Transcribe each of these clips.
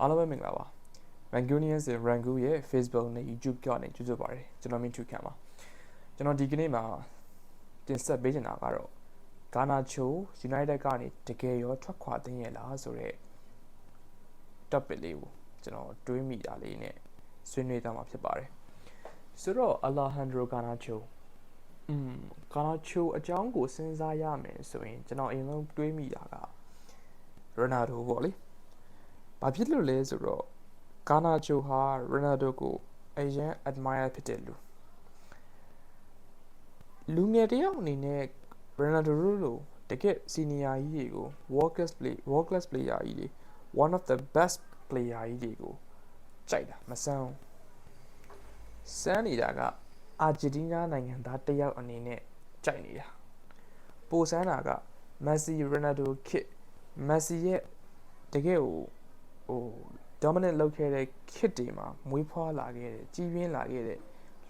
အားလုံးပဲမင်္ဂလာပါ Rangunians in Rangu ရဲ့ Facebook နဲ့ YouTube ကနေကြိုဆိုပါရစေကျွန်တော်မင်းထူခံပါကျွန်တော်ဒီကနေ့မှာတင်ဆက်ပေးချင်တာကတော့ဂါနာချို United ကနေတကယ်ရောထွက်ခွာသိမ်းရလားဆိုတော့ topic လေးကိုကျွန်တော်တွေးမိတာလေးနဲ့ဆွေးနွေးသွားမှာဖြစ်ပါတယ်ဆိုတော့ Alejandro Garnacho ဂါနာချိုအကြောင်းကိုစဉ်းစားရမယ်ဆိုရင်ကျွန်တော်အရင်ဆုံးတွေးမိတာက Ronaldo ပေါ့လေဘာဖြစ်လို့လဲဆိုတော့ဂါနာချိုဟာ Ronaldo ကိုအရင် admire ဖြစ်တယ်လူငယ်တယောက်အနေနဲ့ Ronaldo လို့တကယ် senior ကြီးတွေကို world class player ကြီးတွေ one of the best player ကြီးတွေကိုကြိုက်တာမဆန်းစမ်းနေတာကအာဂျင်တီးနားနိုင်ငံသားတယောက်အနေနဲ့ကြိုက်နေတာပိုဆန်းတာက Messi Ronaldo ခေတ် Messi ရဲ့တကယ်ဟို dominant လုပ်ခဲ့တဲ့ခေတ်တွေမှာမွေးဖွားလာခဲ့တဲ့ကြီးပြင်းလာခဲ့တဲ့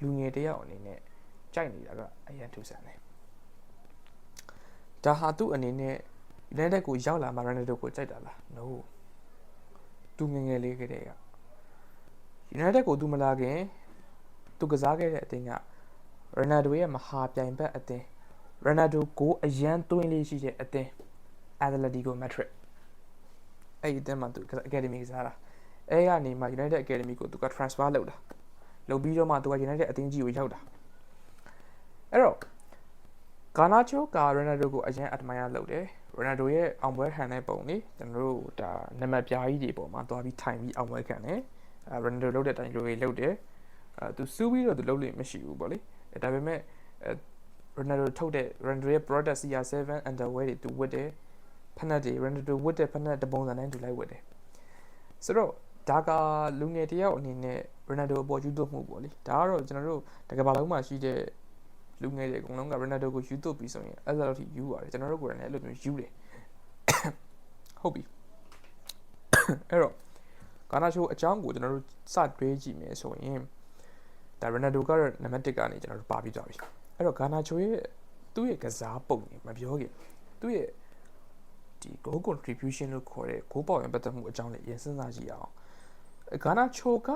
လူငယ်တယောက်အနေနဲ့ကြိုက်နေတာကအရင်ထူးဆန်းတယ်ဒါဟာသူ့အနေနဲ့ United ကိုရောက်လာမှ Ronaldo ကိုကြိုက်တာလား no သူငယ်လေးကတည်းက United ကိုသူမလာခင်သူကစားခဲ့တဲ့အသင်းက Ronaldo ရဲ့မဟာပြိုင်ဘက်အသင်း Ronaldo ကိုအရန်သွင်းလေးရှိတဲ့အသင်း Atletico Madrid အဲ့ဒီအသင်းမှာသူ Academy ကစားတာအဲ့ကနေမှ United Academy ကိုသူက transfer လုပ်ပြီးတော့မှသူက United အသင်းကြီးကိုရောက်တာအဲ့တော့ဂါနာချိုက Ronaldo ကိုအရင် admire လုပ်တယ် Ronaldo ရဲ့အောင်ပွဲခံတဲ့ပုံလေးကျွန်တော်တို့ဒါနံပါတ်ပြားကြီးတွေပေါ်မှာသွားပြီးထိုင်ပြီးအောင်ပွဲခံတယ်Ronaldo လုပ်တဲ့အတိုင်းတွေလုပ်တယ်သူစူးပြီးတော့သူလုပ်လို့မရှိဘူးပေါ့လေဒါပေမဲ့Ronaldo ထုတ်တဲ့ Ronaldo ရဲ့ product CR7 underwear တွေသူဝတ်တယ်ဖနက်တွေ Ronaldo ဝတ်တဲ့ဖနက်တပုံစံတိုင်းသူလိုက်ဝတ်တယ်ဆိုတော့ဒါကလူငယ်တယောက်အနေနဲ့ Ronaldo အပေါ်ယူသွမှုပေါ့လေဒါကတော့ကျွန်တော်တို့တကဘာလုံးမှာရှိတဲ့လူငယ်တွေအကုန်လုံးက Ronaldo ကိုယူသွပြီးဆိုရင်အဲ့လိုထိယူရတယ်ကျွန်တော်တို့ကိုယ်တိုင်လည်းအဲ့လိုမျိုးယူတယ်ဟုတ်ပြီအဲ့တော့ဂါနာချိုအကြောင်းကိုကျွန်တော်တို့စတွေးကြည့်မယ်ဆိုရင်ဒါ Ronaldo ကတော့နံပါတ်1ကနေကျွန်တော်တို့ပါပြီးသွားပြီအဲ့တော့ဂါနာချိုရဲ့သူ့ရဲ့ကစားပုံတွေမပြောခင်သူ့ရဲ့ဒီ goal contribution လို့ခေါ်တဲ့ goal ပေါင်ပတ်သက်မှုအကြောင်းလေးရင်စဉ်းစားကြည့်အောင်ဂါနာချိုက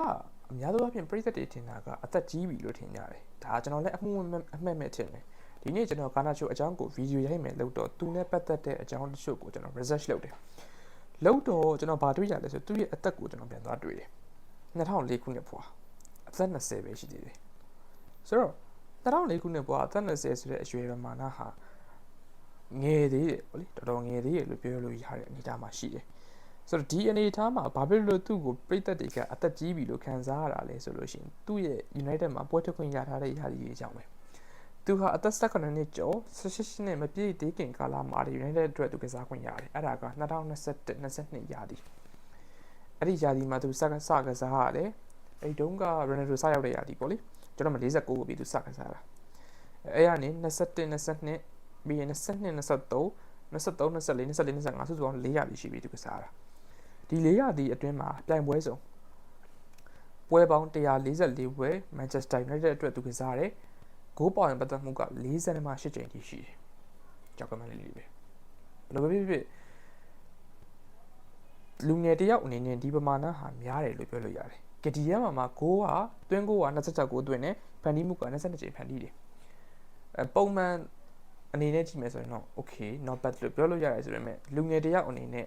အများသောအားဖြင့်ပြည်သက်တွေထင်တာကအသက်ကြီးပြီလို့ထင်ကြတယ်ဒါကျွန်တော်လည်းအမှတ်မဲ့ထင်တယ်ဒီနေ့ကျွန်တော်ဂါနာချိုအကြောင်းကိုဗီဒီယိုရိုက်မယ်လို့တော့သူနဲ့ပတ်သက်တဲ့အကြောင်းတချို့ကိုကျွန်တော် research လုပ်တယ်လို့တော့ကျွန်တော်ဗာတွေးရလဲဆိုသူ့ရဲ့အသက်ကိုကျွန်တော်ပြန်သွားတွေးတယ်2004ခုနှစ်ဖွာအသက်20ပဲရှိသေးတယ်ဆိုတော့2004ခုနှစ်ဖွာအသက်20ဆိုတဲ့အရွယ်ပမာဏဟာငယ်သေးတယ်ပေါ့လေတော်တော်ငယ်သေးတယ်လို့ပြောလို့ရတဲ့အနေအထားမှာရှိတယ်ဆိုတော့ဒီအနေအထားမှာဘာဖြစ်လို့သူ့ကိုပြည်သက်တွေကအသက်ကြီးပြီလို့ခံစားရတာလဲဆိုလို့ရှိရင်သူ့ရဲ့ United မှာပွဲထွက်ခွင့်ရထားတဲ့ရာသီတွေအကြောင်းပဲသူဟာအသက်18နှစ်ကျော်18နှစ်မပြည့်သေးခင်ကာလမှာ United အတွက်သူကစားခွင့်ရတယ်အဲ့ဒါက2021-22ရာသီအဲ့ဒီရာသီမှာသူစကစားရတယ်အဲ့တုန်းက Ronaldo စရောက်တဲ့ရာသီပေါ့လေကျွန်တော်မ49ကိုပြီးသူစကစားတာအဲ့ကနေ21-22ပြီးရင်22-23 23-24 24-25စုစုပေါင်း4ရာသီရှိပြီသူကစားတာဒီ4ရာသီအတွင်းမှာပြိုင်ပွဲစုံပွဲပေါင်း144ပွဲ Manchester United အတွက်သူကစားတယ်ဂိုးပေါင်ပတ်သက်မှုက48ချိန်ထိရှိတယ်ကြောက်ကမလေးလေးပဲဘယ်လိုပဲဖြစ်ဖြစ်လူငယ်တယောက်အနေနဲ့ဒီပမာဏဟာများတယ်လို့ပြောလို့ရတယ်ကဒီရဲမှာဂိုးဟာတွင်းဂိုးက26ဂိုးသွင်းတယ်ဖန်တီးမှုက22ချိန်ဖန်တီးတယ်ပုံမှန်အနေနဲ့ကြည့်မယ်ဆိုရင်တော့ okay not bad လို့ပြောလို့ရတယ်ဆိုပေမဲ့လူငယ်တယောက်အနေနဲ့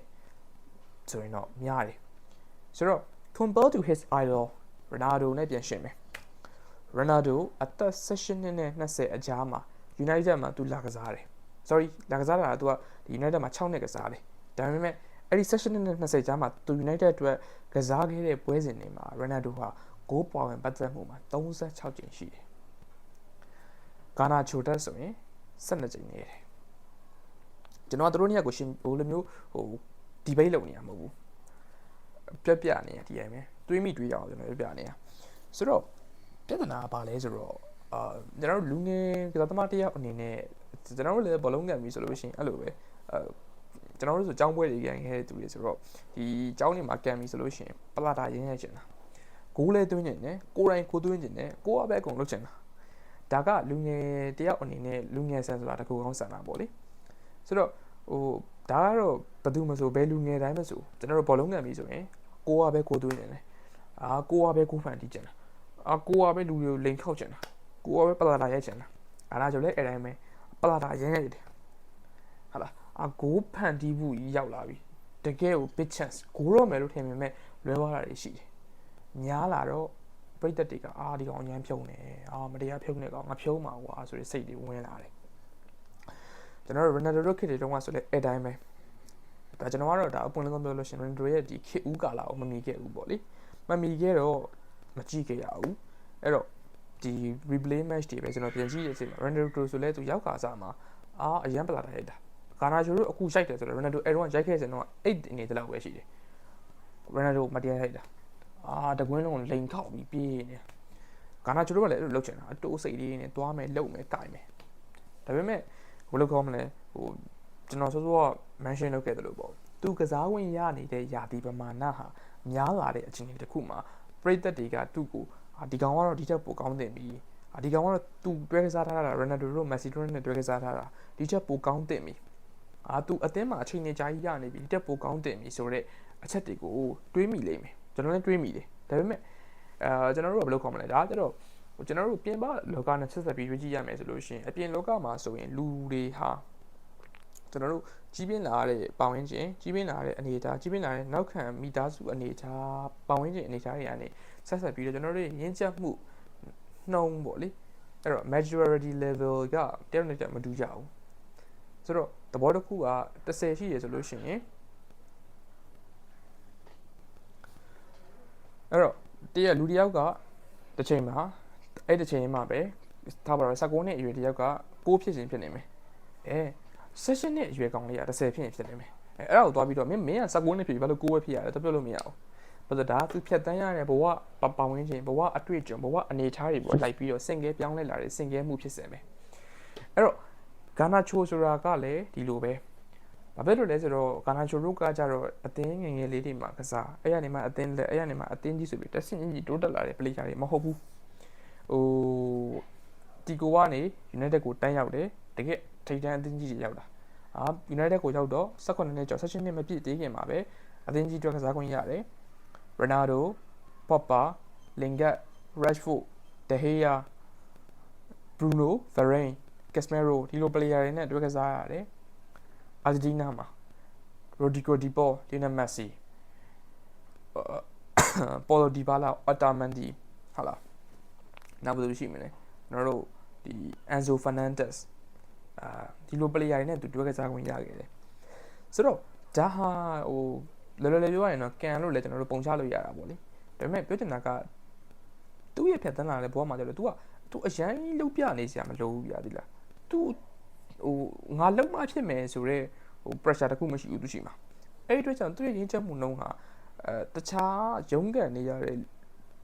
ဆိုရင်တော့များတယ်ဆိုတော့ compared to his idol Ronaldo နဲ့ပြန်ရှင်းမယ်Ronaldo အသက်18နှစ်နဲ့20အကြားမှာ United မှာသူလာကစားတယ် sorry လာကစားတာကသူကဒီ United မှာ6နှစ်ကစားတယ်ဒါပေမဲ့အဲ့ဒီ18နှစ်နဲ့20ကြားမှာသူ United အတွက်ကစားခဲ့တဲ့ပွဲစဉ်တွေမှာ Ronaldo ဟာဂိုးပေါင်ပတ်သက်မှုမှာ36ကြိမ်ရှိတယ်ဂါနာချိုတက်ဆိုရင်12ကြိမ်နေတယ်ကျွန်တော်ကတို့နှစ်ယောက်ကိုရှင်ဟိုလိုမျိုးdebate လုပ်နေရမဟုတ်ဘူးပြနေရဒီအိမ်ပဲတွေးမိတွေးရအောင်ကျွန်တော်ပြနေရဆိုတော့ပြဿနာကဘာလဲဆိုတော့ကျွန်တော်တို့လူငယ်ကစားသမားတယောက်အနေနဲ့ကျွန်တော်တို့လည်းဘောလုံးကန်ပြီဆိုလို့ရှိရင်အဲ့လိုပဲကျွန်တော်တို့ဆိုចောင်းပွဲတွေကန်ခဲ့တဲ့သူတွေဆိုတော့ဒီចောင်းတွေမှာကန်ပြီဆိုလို့ရှိရင်ပလာတာရင်းရချင်တာဂိုးလဲသွင်းချင်တယ်ကိုယ်တိုင်ကိုသွင်းချင်တယ်ကိုကပဲအကုန်လုပ်ချင်တာဒါကလူငယ်တယောက်အနေနဲ့လူငယ်ဆန်ဆိုတာတကူကောင်းဆန်တာပေါ့လေဆိုတော့ဒါကတော့ဘယ်သူမှဆိုဘယ်လူငယ်တိုင်းမဆိုကျွန်တော်တို့ဘောလုံးကန်ပြီဆိုရင် ကိုကပဲကိုသွေးနေတယ်ကိုကပဲကိုဖန်တီးကျင်တာကိုကပဲလူတွေကိုလိန်ခောက်ကျင်တာကိုကပဲပလာတာရိုက်ကျင်တာအဲ့ဒါကြောင့်လည်းအဲ့တိုင်းပဲပလာတာရိုက်တယ်ဟာလားကိုဖန်တီးမှုကြီးရောက်လာပြီတကယ်ကို big chance ကိုတော့မယ်လို့ထင်ပေမဲ့လွဲသွားတာတွေရှိတယ်ညားလာတော့ပရိသတ်တွေကဒီကောင်အញ្ញမ်းဖြုံနေမတရားဖြုံနေကောင်ငါဖြုံမှာကွာဆိုတဲ့စိတ်တွေဝင်လာတယ်ကျွန်တော်တို့ Ronaldo တို့ခေတ်တွေတုန်းကဆိုလဲအဲ့တိုင်းပဲဒါကျွန်တော်ကတော့ဒါအပွင့်လင်းဆုံးပြောလို့ရှင် Ronaldo ရဲ့ဒီခေတ်ဦးကာလကိုမမီခဲ့ဘူးပေါ့လေမမီခဲ့တော့မကြည့်ခဲ့ရဘူးအဲ့တော့ဒီ replay match တွေပဲကျွန်တော်ပြန်ကြည့်ရစီမှာ Ronaldo ဆိုလဲသူရောက်ခါစားမှာအရန်ပလာတာရိုက်တာဂါနာချိုတို့အခုရိုက်တယ်ဆိုတော့ Ronaldo အဲ့တော့ရိုက်ခဲ့စဉ်တော့8အနေတလောက်ပဲရှိတယ် Ronaldo မတရားရိုက်တာတကွင်းလုံးလိန်ခောက်ပြီးပြေးနေဂါနာချိုတို့ကလည်းအဲ့လိုလုပ်ချင်တာအတိုးစိတ်လေးနဲ့သွားမယ်လှုပ်မယ်ကိုင်မယ်ဒါပေမဲ့ဘယ်လိုကောင်းမလဲကျွန်တော်ဆိုတော့ mention လုပ်ခဲ့တယ်လို့ပေါ့သူကစားဝင်ရနေတဲ့ယာတီပမာဏဟာများလာတဲ့အချိန်တစ်ခုမှာပရိသတ်တွေကသူ့ကိုဒီကောင်ကတော့ဒီထက်ပိုကောင်းတင်ပြီဒီကောင်ကတော့သူတွဲကစားထားတာ Ronaldo တို့ Messi တို့နဲ့တွဲကစားထားတာဒီထက်ပိုကောင်းတင်ပြီသူအသင်းမှာအချိန်နဲ့ကြာကြီးရနေပြီဒီထက်ပိုကောင်းတင်ပြီဆိုတော့အချက်တွေကိုတွေးမိလိမ့်မယ်ကျွန်တော်လည်းတွေးမိတယ်ဒါပေမဲ့ကျွန်တော်တို့ကဘယ်လိုခေါ်မလဲဒါကျတော့ကျွန်တော်တို့ပြင်ပလောကနဲ့ဆက်ဆက်ပြီးရွေးကြည့်ရမယ်ဆိုလို့ရှိရင်အပြင်လောကမှာဆိုရင်လူတွေဟာကျွန်တော်တို့ကြီးပြင်းလာတဲ့ပတ်ဝန်းကျင်ကြီးပြင်းလာတဲ့အနေအထားကြီးပြင်းလာတဲ့နောက်ခံမိသားစုအနေအထားပတ်ဝန်းကျင်အနေအထားတွေကနေဆက်ဆက်ပြီးတော့ကျွန်တော်တို့ရင်းချက်မှုနှုံးပေါ့လေအဲ့တော့ maturity level ကတယောက်နဲ့တယောက်မတူကြဘူးဆိုတော့သဘောတစ်ခုက30ရှိရဆိုလို့ရှိရင်အဲ့တော့လူတစ်ယောက်ကတစ်ချိန်မှာအဲ့တစ်ချိန်မှာပဲထားပါတော့19နှစ်အရွယ်တစ်ယောက်က6ဖြစ်ခြင်းဖြစ်နေမယ်16နှစ်အရွယ်ကောင်လေးက30ဖြစ်ရင်ဖြစ်နေမယ်အဲ့ဒါကိုသွားပြီးတော့မင်းက19နှစ်ဖြစ်ပြီဘာလို့6ပဲဖြစ်ရလဲတော့ပြောလို့မရဘူးဘာလို့ဒါသူဖြတ်တန်းရတဲ့ဘဝပတ်ဝန်းကျင်ဘဝအတွေ့အကြုံဘဝအနေအထားတွေပေါ်လိုက်ပြီးတော့စင်ကဲပြောင်းလဲလာတဲ့စင်ကဲမှုဖြစ်စေမယ်အဲ့တော့ဂါနာချိုဆိုတာကလည်းဒီလိုပဲဘာဖြစ်လို့လဲဆိုတော့ဂါနာချိုတို့ကကြတော့အသင်းငယ်ငယ်လေးတွေမှာကစားအဲ့ရနေမှာအသင်းလက်အဲ့ရနေမှာအသင်းကြီးဆိုပြီးတက်ဆင့်ကြီးတိုးတက်လာတဲ့ပလေယာတွေမဟုတ်ဘူးတီကိုကနေ United ကိုတန်းရောက်တယ်တကယ်ထိပ်တန်းအသင်းကြီးတွေရောက်တာUnited ကိုရောက်တော့18နှစ်ကျော်16နှစ်မပြည့်သေးခင်မှာပဲအသင်းကြီးအတွက်ကစားခွင့်ရတယ်Ronaldo, Pogba, Lingard, Rashford, De Gea, Bruno, Varane, Casemiro ဒီလို player တွေနဲ့တွဲကစားရတယ်။ Argentina မှာ Rodrigo De Paul, Lionel Messi, Paulo Dybala, Otamendi ဟုတ်လား။နောက်ဘယ်လိုရှိမလဲ။ကျွန်တော်တို့ဒီ Enzo Fernandez ဒီလို player တွေနဲ့တွဲကစားခွင့်ရခဲ့တယ်။ဆိုတော့ဒါဟာလောလောလေးပြောရရင်တော့ကန်လို့လည်းကျွန်တော်တို့ပုံချလို့ရတာပေါ့လေဒါပေမဲ့ပြောချင်တာကသူ့ရဲ့ဖြတ်တန်းလာတဲ့ဘောမှာကျတော့ तू အရန်လုတ်ပြနေစရာမလိုဘူးပြသည်လား तू ငါလုံမဖြစ်မယ်ဆိုတော့pressure တခုမရှိဘူးသူရှိမှာအဲ့ဒီအတွက်ကြောင့်သူ့ရဲ့ရင်းချက်မှုနှုံးဟာတခြားရုံးကန်နေရတဲ့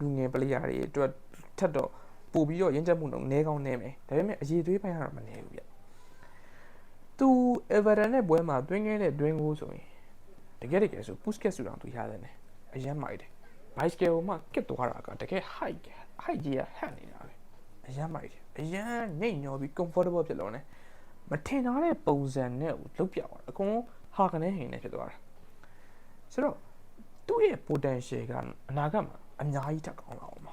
လူငယ်ပလေယာတွေအတွက်ထပ်တော့ပို့ပြီးတော့ရင်းချက်မှုနှုံးနည်းကောင်းနေမယ်ဒါပေမဲ့အရေးသွေးပိုင်းကတော့မနည်းဘူးဗျ तू Everton နဲ့ပွဲမှာတွင်းခဲ့တဲ့တွင်းကိုဆိုရင်တကယ်ဆို Puskas ဆိုတာသူရတယ်နဲ့အရန်မိုက်တယ် bicycle မှာကစ်သွားတာကတကယ် height ကြီးကဟန်နေတာပဲအရန်မိုက်တယ်အရန်ညိတ်ညောပြီး comfortable ဖြစ်လို့ ਨੇ မထင်ထားတဲ့ပုံစံနဲ့ကိုလုတ်ပြသွားအကုန်ဟာကနေဟိန်နဲ့ဖြစ်သွားတာဆိုတော့သူ့ရဲ့ potential ကအနာဂတ်မှာအများကြီးထပ်ကောင်းလာအောင်ပါ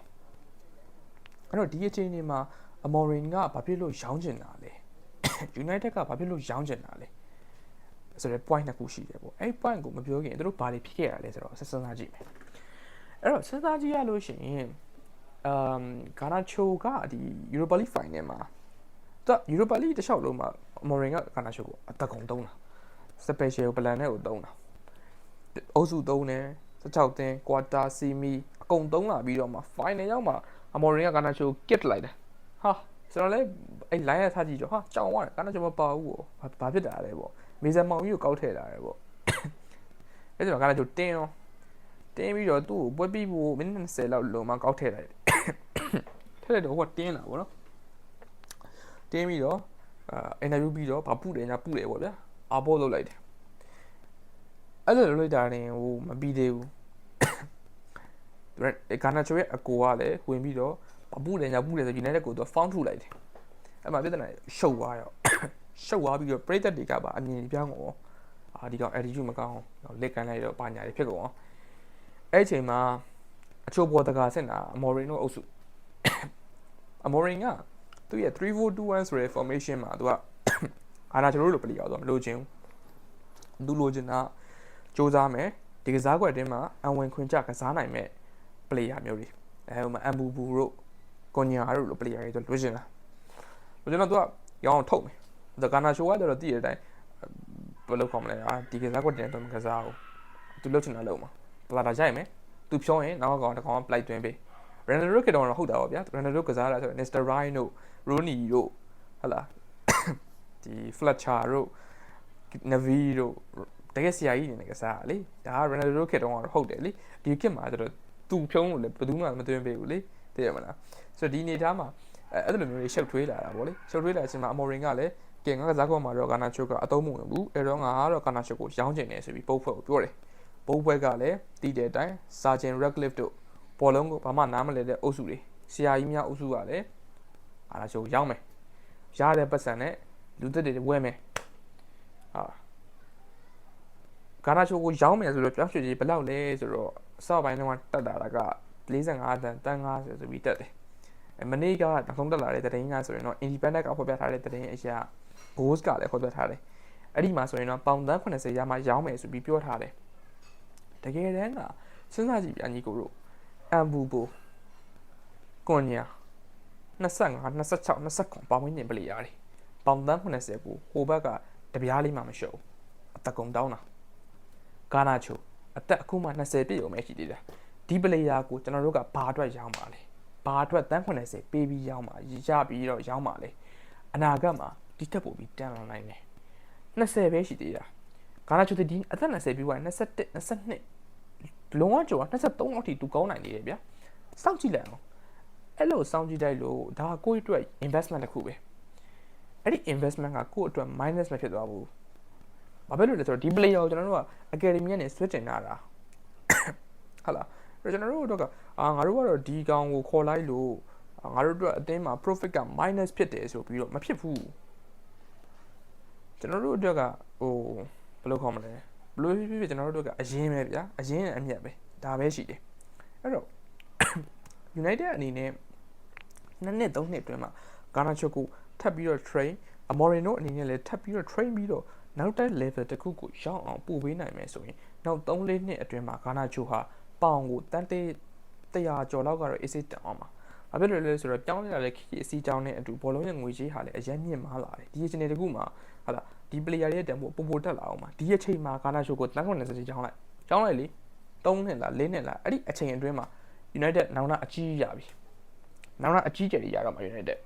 အဲ့တော့ဒီအချိန်ဒီမှာ Amorim ကဘာဖြစ်လို့ရောင်းချင်တာလဲ United ကဘာဖြစ်လို့ရောင်းချင်တာလဲဆိုတော့ point တစ်ခုရှိတယ်ပေါ့အဲ့ point ကိုမပြောခင်တို့ဘာတွေဖြစ်ခဲ့ရလဲဆိုတော့စဉ်းစားကြည့်မယ်အဲ့တော့စဉ်းစားကြည့်ရလို့ရှိရင်ဂါနာချိုကဒီ Europa League final မှာသူ Europa League တစ်လျှောက်လုံးမှာ Amorim ကဂါနာချိုကိုအသက်ကုန်သုံးတာ special plan နဲ့ကိုသုံးတာအုပ်စုသုံးတယ်16သင်း quarter semi အကုန်သုံးလာပြီးတော့မှ final ရောက်မှာ Amorim ကဂါနာချို kit လိုက်တယ်ဟာကျွန်တော်လည်းအဲ့ line ရထားကြည့်ကြောဟာကြောင်သွားတယ်ဂါနာချိုမပါဘူးပေါ့ဘာဖြစ်တာလဲပေါ့မေဇန်မောင်ကြီးကိုကောက်ထည့်လာတယ်ပေါ့အဲ့ဒါကလည်းတင်းပြီးတော့သူ့ကိုပွဲပြီးဖို့မိနစ်20လောက်လုံးမှကောက်ထည့်လိုက်တယ်ထည့်လိုက်တော့ဟိုကတင်းလာပေါ့နော်တင်းပြီးတော့အင်တာဗျူးပြီးတော့ဘာပုတယ်ညာပုတယ်ပေါ့ဗျာအာဘောလုပ်လိုက်တယ်အဲ့လိုလုပ်လိုက်တာရင်ဟိုမပြီးသေးဘူးဂါနာချိုရဲ့အကိုကလည်းဝင်ပြီးတော့ဘာပုတယ်ညာပုတယ်ဆို United ကိုသူဖောင်းထုတ်လိုက်တယ်အဲ့မှာပြဿနာရှုပ်သွားရောရှုပ်သွားပြီးတော့ပရိသတ်တွေကပါအမြင်ပြောင်းကုန်ဒီကောင် attitude မကောင်းလက်ကန်လိုက်တော့ပါညာတွေဖြစ်ကုန်အောင် အဲ့ချိန်မှာအချို့ပေါ်တကာဆင့်တာအမော်ရင်တို့အုပ်စုအမော်ရင်ကသူရဲ့3-4-2-1ဆိုတဲ့ formation မှာသူကအာနာချိုလိုပလီအောင်ဆိုမလို့ချင်းသူလိုချင်တာစူးစမ်းမယ်ဒီကစားကွက်တင်းမှာအဝင်ခွင်ချကစားနိုင်မဲ့ player မျိုးတွေဟိုမှာအမ်ဘူဘူတို့ကွန်ညာတို့လို player တွေလိုချင်တာကျွန်တော်တို့ကရောင်းထုတ်မယ်ဒါကာနာချိုကတော့တည်တဲ့အတိုင်းဘယ်လိုခေါ်မလဲဒီကစားကွက်တင်းတော့မကစားဘူးသူလုပ်ချင်တာလုပ်မှာပလာတာရိုက်မယ်သူဖြောင်းရင်နောက်ကောင်တစ်ကောင် play တွင်းပေး Ronaldo ကတော့ဟုတ်တာပါဗျာ Ronaldo ကစားတာဆို Mr. Ryan တို့ Rooney တို့ဟုတ်လားဒီ Fletcher တို့ Navi တို့တကယ်ဆရာကြီးနေကစားလေဒါက Ronaldo ခေတ်တုန်းကတော့ဟုတ်တယ်လေဒီခေတ်မှာဆိုတော့သူဖြုံးလို့လည်းဘယ်သူမှမသွင်းပေးဘူးလေသိရမလားဆိုတော့ဒီနေသားမှာအဲ့လိုမျိုးတွေရှုပ်ထွေးလာတာဗောလေရှုပ်ထွေးလာခြင်းမှာအမော်ရင်ကလည်းကဲငါကစားကွက်မှာတော့ကာနာချိုကအသုံးမဝင်ဘူးအဲ့တော့ငါကတော့ကာနာချိုကိုရောင်းချင်တယ်ဆိုပြီးပုတ်ဖွဲ့ကိုပြောတယ်ပုတ်ဖွဲ့ကလည်းတီးတဲ့အတိုင်းစာဂျင်ရက်လစ်တို့ဘောလုံးကိုဘာမှနားမလဲတဲ့အုပ်စုတွေဆရာကြီးများအုပ်စုကလည်းကာနာချိုရောင်းမယ်ရတဲ့ပတ်စံနဲ့လူသက်တွေဝဲမယ်ဟာကာနာချိုကိုရောင်းမယ်ဆိုတော့ပြောင်းရွှေ့ကြီးဘယ်လောက်လဲဆိုတော့အစပိုင်းတုန်းကတက်တာက45တန်50ဆိုပြီးတက်တယ်မနေ့ကနောက်ဆုံးတက်လာတဲ့သတင်းကဆိုရင်တော့ independent ကဖော်ပြထားတဲ့သတင်းအရာ goals ကလည်းဖော်ပြထားတယ်အဲ့ဒီမှာဆိုရင်တော့ပေါင်သန်း80ရမှရောင်းမယ်ဆိုပြီးပြောထားတယ်တကယ်တမ်းကစဉ်းစားကြည့်ပြညီကိုတို့အမ်ဘူဘူကွန်ညာ25 26 29ပါဝင်နေပလီရတယ်ပေါင်သန်း80ကိုဟိုဘက်ကတပြားလေးမှမရှုံးအသက်ကုန်တောင်းတာကာနာချိုအသက်အခုမှ20ပြည့်ုံပဲရှိသေးတယ်ဒီပလေယာကိုကျွန်တော်တို့ကဘာအတွက်ရောင်းပါလဲဘာအတွက်တန်း80ပေးပြီးရောင်းပါရပြီးတော့ရောင်းပါလေအနာဂတ်မှာဒီတက်ပို့ပြီးတန်းလာနိုင်တယ်20ပဲရှိသေးတာကာနာချိုဒီအသက်20ပြီးွား21 22လုံးဝကျော်23လောက်ထိတူကောင်းနိုင်နေတယ်ဗျာစောင့်ကြည့်လိုက်အောင်အဲ့လိုစောင့်ကြည့်လိုက်လို့ဒါကိုယ့်အတွက် investment တစ်ခုပဲအဲ့ဒီ investment ကကိုယ့်အတွက် minus မဖြစ်သွားဘူးဘာဖြစ်လို့လဲဆိုတော့ဒီ player ကိုကျွန်တော်တို့က academy ကနေဆွဲတင်လာတာဟုတ်လားကျွန်တော်တို့တော့ငါတို့ကတော့ဒီကောင်ကိုခေါ်လိုက်လို့ငါတို့တို့အတင်းမှာ profit က minus ဖြစ်တယ်ဆိုပြီးတော့မဖြစ်ဘူးကျွန်တော်တို့အတွက်ကဟိုဘယ်လိုခေါ်မလဲဘလို့ဖြစ်ကျွန်တော်တို့ကအရင်ပဲဗျာအရင်နဲ့အမြတ်ပဲဒါပဲရှိတယ်အဲ့တော့ United အနေနဲ့နှစ်နှစ်သုံးနှစ်အတွင်းမှာကာနာချိုကိုထပ်ပြီးတော့ train အမော်ရင်တို့အနေနဲ့လည်းထပ်ပြီးတော့ train ပြီးတော့နောက်တဲ့ level တစ်ခုကိုရောက်အောင်ပို့ပေးနိုင်မယ်ဆိုရင်နောက်3-4နှစ်အတွင်းမှာကာနာချိုဟာပေါင်ကိုတန်း100ကျော်လောက်ကတော့ AC တက်အောင်ပါဘာဖြစ်လို့လဲဆိုတော့ပြောင်းလဲလာတဲ့ခီအစီးကြောင်းနဲ့အတူဘောလုံးရဲ့ငွေကြေးဟာလည်းအရင်မြင့်မားလာတယ်ဒီအချိန်တကူမှာဟာလာဒီ player ရဲ့တန်ဖိုးပိုတက်လာအောင်ပါဒီအချိန်မှာကာနာချိုကိုတန်း90ကျောင်းလိုက်လေ3နှစ်လား4နှစ်လားအဲ့ဒီအချိန်အတွင်းမှာ United နောင်နာအကြီးရပြီနောင်နာအကြီးကျယ်ရတော့မှာ United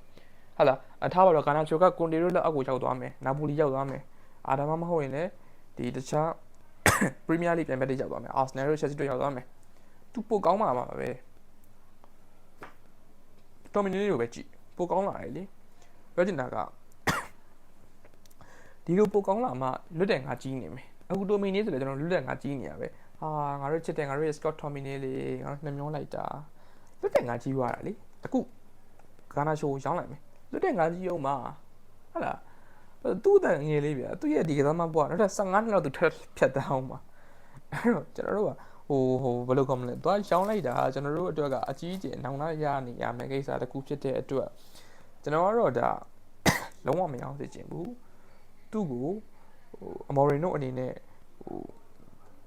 ဟာလာအထားပါတော့ကာနာချိုကကွန်တီရိုလက်အောက်ကိုရောက်သွားမယ်နာပိုလီရောက်သွားမယ်အာဒါမှမဟုတ်ရင်လည်းဒီတခြား Premier League ပြန်ပဲတက်ရောက်သွားမယ် Arsenal တို့ Chelsea တို့ရောက်သွားမယ်သူပိုကောင်းမှာပါပဲတော်မီနီလေးကိုပဲကြည့်ပိုကောင်းလာတယ်လေပြောချင်တာကဒီလိုပိုကောင်းလာမှလွတ်တယ်ငါကြီးနေမယ်အခုတော်မီနီဆိုလည်းကျွန်တော်လွတ်တယ်ငါကြီးနေရပဲဟာငါတို့ချစ်တယ်ငါတို့ရဲ့ Scott Tomine လေးငါတို့နှမျောလိုက်တာလွတ်တယ်ငါကြီးသွားတာလေအခုဂါနာရှိုးရောင်းလိုက်မယ်လွတ်တယ်ငါကြီးအောင်ပါဟုတ်လားသူ့တန်ငယ်လေးဗျာသူ့ရဲ့ဒီကစားမပွားတော့15နှစ်လောက်သူထက်ဖြတ်တန်းအောင်ပါအဲ့တော့ကျွန်တော်တို့ကဟိုဘယ်လိုကောမလဲသွားရှောင်းလိုက်တာကျွန်တော်တို့အတွက်ကအကြီးကျယ်နောင်နာရနေရမယ်ကိစ္စတစ်ခုဖြစ်တဲ့အတွက်ကျွန်တော်ကတော့ဒါလုံးဝမရောင်းစေချင်ဘူးသူ့ကိုအမော်ရင်တို့အနေနဲ့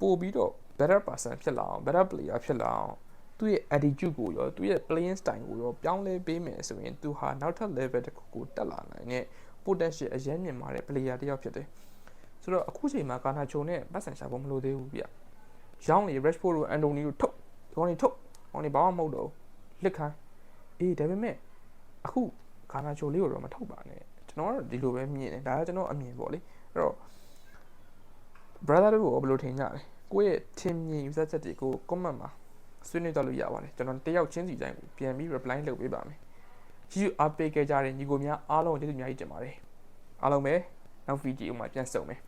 ပို့ပြီးတော့ better person ဖြစ်လာအောင် better player ဖြစ်လာအောင်သူ့ရဲ့ attitude ကိုရောသူ့ရဲ့ playing style ကိုရောပြောင်းလဲပေးမယ်ဆိုရင်သူဟာနောက်ထပ် level တစ်ခုကိုတက်လာနိုင်တဲ့ potential အရင်မြင်မာတဲ့ player တစ်ယောက်ဖြစ်တယ်ဆိုတော့အခုချိန်မှာကာနာချိုနဲ့ပတ်စံရှာဖို့မလိုသေးဘူးဗျရောင်းလေ Rashford တို့ Anthony တို့ထုတ်ခေါင်းနေထုတ်ခေါင်းနေဘာမှမဟုတ်တော့လက်ခံအေးဒါပေမဲ့အခုကာနာချိုလေးကိုတော့မထုတ်ပါနဲ့ကျွန်တော်ကတော့ဒီလိုပဲမြင်တယ်ဒါကကျွန်တော်အမြင်ပေါ့လေအဲ့တော့ brother တို့ကိုဘယ်လိုထင်ကြလဲကိုယ့်ရဲ့ team မြင်ယူဆချက်တွေကို comment မှာဆွေးနွေးတော့လို့ရပါတယ်ကျွန်တော်တယောက်ချင်းစီတိုင်းကိုပြန်ပြီး reply လုပ်ပေးပါမယ်ကြီးအားပေးခဲ့ကြတဲ့ညီကိုများအားလုံးကျေးဇူးအများကြီးတင်ပါတယ်အားလုံးပဲနောက်ဗီဒီယိုမှာပြန်ဆုံမယ်